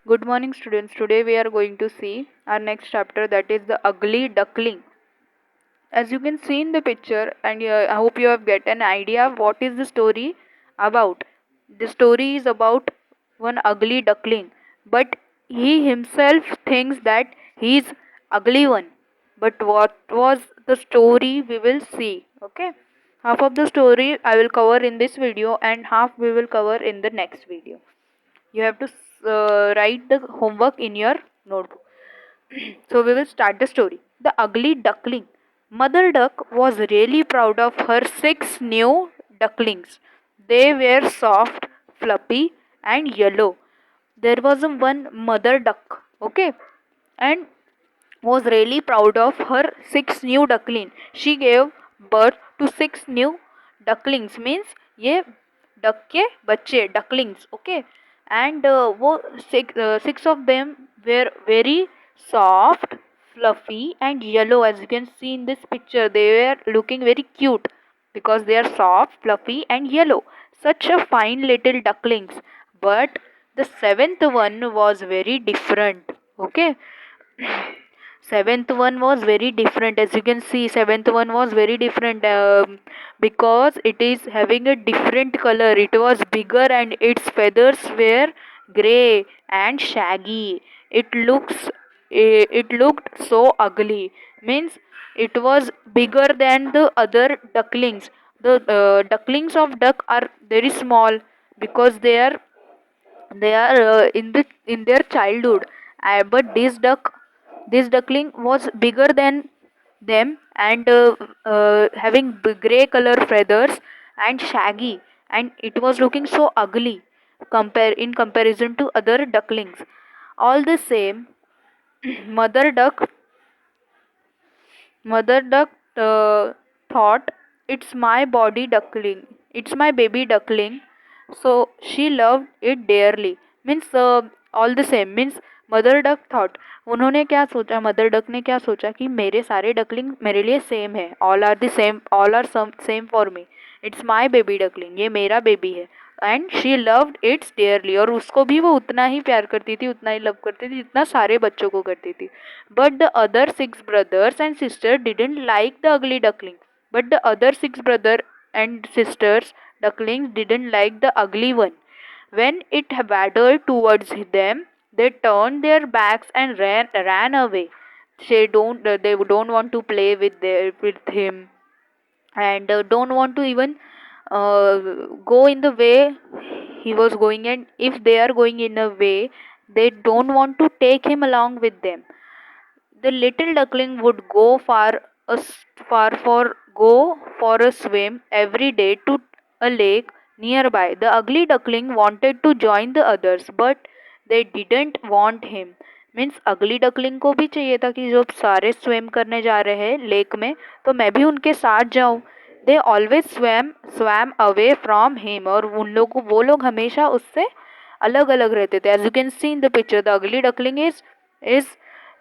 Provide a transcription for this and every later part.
Good morning, students. Today we are going to see our next chapter, that is the ugly duckling. As you can see in the picture, and I hope you have get an idea of what is the story about. The story is about one ugly duckling, but he himself thinks that he is ugly one. But what was the story we will see. Okay, half of the story I will cover in this video, and half we will cover in the next video. You have to write the homework in your notebook. So we will start the story. The ugly duckling. Mother duck was really proud of her six new ducklings. They were soft, fluffy, and yellow. There was a one mother duck, okay, and was really proud of her six new ducklings. She gave birth to six new ducklings. Means ये duck के बच्चे ducklings, okay, and वो six of them were very soft, fluffy, and yellow. As you can see in this picture, they were looking very cute because they are soft, fluffy, and yellow. Such a fine little ducklings. But the seventh one was very different. Okay, seventh one was very different. As you can see, seventh one was very different, because it is having a different color. It was bigger and its feathers were gray and shaggy. It looked so ugly. Means it was bigger than the other ducklings. The ducklings of duck are very small because they are in their childhood. But this duckling was bigger than them, and having gray color feathers and shaggy, and it was looking so ugly compare in comparison to other ducklings. All the same, mother duck Mother duck thought, it's my body duckling, it's my baby duckling, so she loved it dearly. Means all the same, means mother duck thought, उन्होंने क्या सोचा, mother duck ने क्या सोचा कि मेरे सारे duckling मेरे लिए सेम है, all are the same, all are same for me, it's my baby duckling, ये मेरा बेबी है. And she loved its dearly, और उसको भी वो उतना ही प्यार करती थी, उतना ही लव करती थी जितना सारे बच्चों को करती थी. But the other six brothers and sisters didn't like the ugly duckling. But the other six brothers and sisters ducklings didn't like the ugly one. When it waddled towards them, they turned their backs and ran away. They don't want to play with him, and don't want to even uh, go in the way he was going. And if they are going in a way, they don't want to take him along with them. The little duckling would go for a swim every day to a lake nearby. The ugly duckling wanted to join the others, but they didn't want him. Means अगली duckling को भी चाहिए था कि जब सारे swim करने जा रहे हैं लेक में, तो मैं भी उनके साथ जाऊं. They always swam away from him, और वो लोग हमेशा उससे अलग अलग रहते थे. As you can see in the picture, the ugly duckling is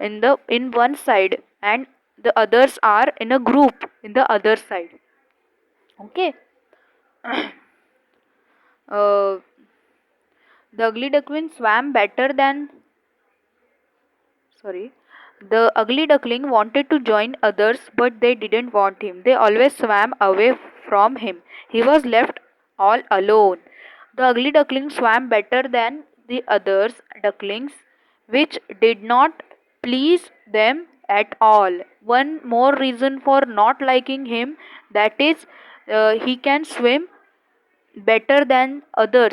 in one side, and the others are in a group in the other side. Okay. uh, the ugly duckling swam better than sorry the ugly duckling wanted to join others, but they didn't want him. They always swam away from him. He was left all alone. The ugly duckling swam better than the others ducklings, which did not please them at all. One more reason for not liking him, that is, he can swim better than others,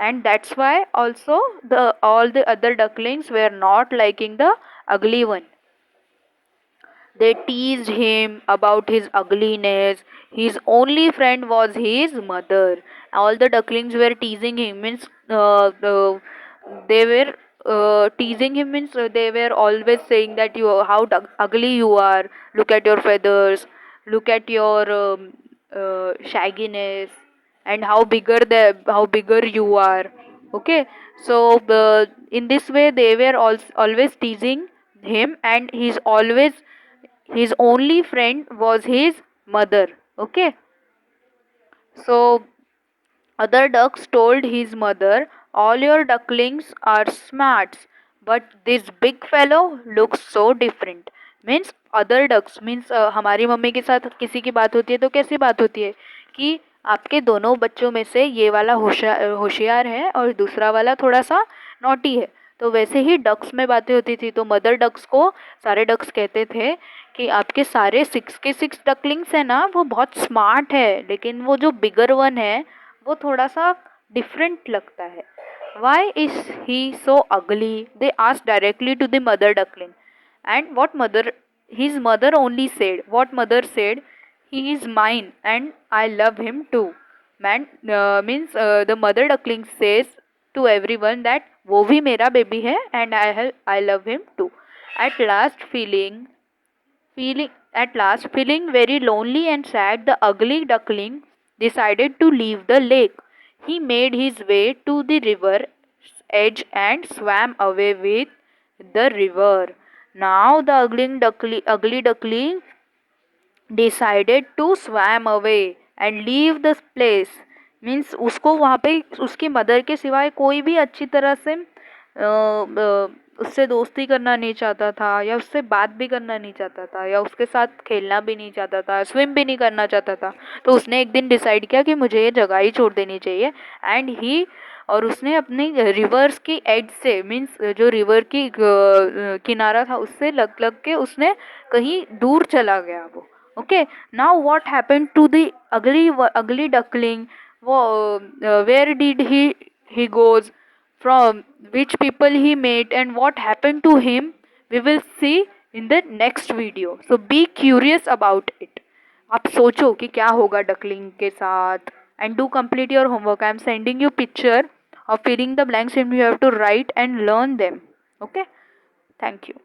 and that's why also the all the other ducklings were not liking the ugly one. They teased him about his ugliness. His only friend was his mother. All the ducklings were teasing him. Means they were teasing him. Means they were always saying that ugly you are. Look at your feathers. Look at your shagginess, and how bigger you are. Okay, so in this way they were always teasing him, and his only friend was his mother. Okay, so other ducks told his mother all your ducklings are smart, but this big fellow looks so different. Means other ducks means हमारी mummy के साथ किसी की बात होती है तो कैसी बात होती है कि आपके दोनों बच्चों में से ये वाला होशियार है और दूसरा वाला थोड़ा सा नॉटी है। तो वैसे ही डक्स में बातें होती थी। तो मदर डक्स को सारे डक्स कहते थे कि आपके सारे 6 के 6 डकलिंग्स है ना वो बहुत स्मार्ट है, लेकिन वो जो बिगर वन है वो थोड़ा सा डिफरेंट लगता है। Y is he so ugly, they ask directly to the mother duckling. And what mother, his mother only said, what mother said, he is mine and I love him too. Man means the mother duckling says to everyone that वो भी मेरा बेबी है and I love him too. At last feeling very lonely and sad, the ugly duckling decided to leave the lake. He made his way to the river's edge and swam away with the river. Now the ugly duckling decided to swam away and leave the place. Means उसको वहाँ पे उसकी mother के सिवाय कोई भी अच्छी तरह से उससे दोस्ती करना नहीं चाहता था, या उससे बात भी करना नहीं चाहता था, या उसके साथ खेलना भी नहीं चाहता था, स्विम भी नहीं करना चाहता था। तो उसने एक दिन डिसाइड किया कि मुझे ये जगह ही छोड़ देनी चाहिए। एंड ही और उसने अपनी रिवर्स की एज से मीन्स जो रिवर की किनारा था उससे लग लग के उसने कहीं दूर चला गया वो। Okay, now what happened to the ugly duckling, where did he goes, from which people he met and what happened to him, we will see in the next video. So be curious about it. आप सोचो कि क्या होगा duckling के साथ and do complete your homework. I am sending you picture of filling the blanks and you have to write and learn them. Okay, thank you.